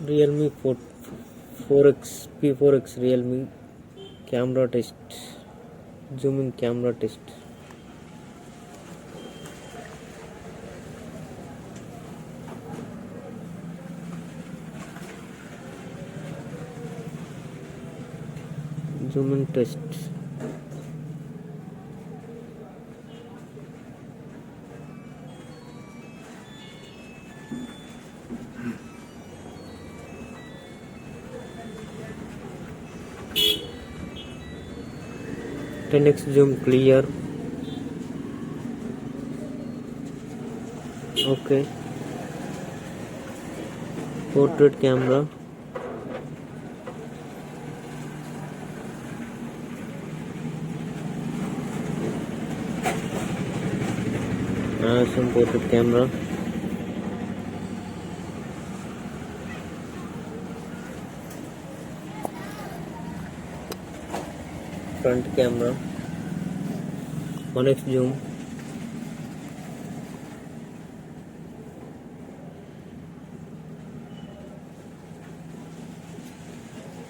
REALME 4X P4X REALME camera test, zooming camera test. Zooming test. Ten x zoom clear. Okay. Portrait camera. Some portrait camera. Front camera. 1x zoom.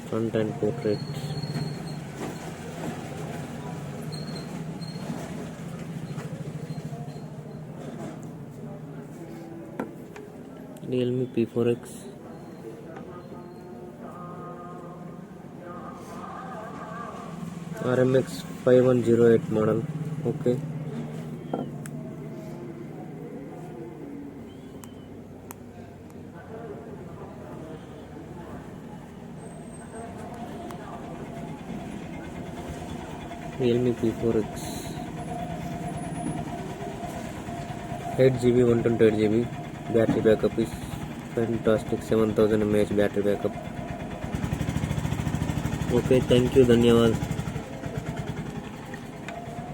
Front and portrait. REALME P4X. RMX 5108 model. Okay. REALME P4X 8GB 128GB battery backup is fantastic. 7000 mAh battery backup. Okay, thank you, धन्यवाद.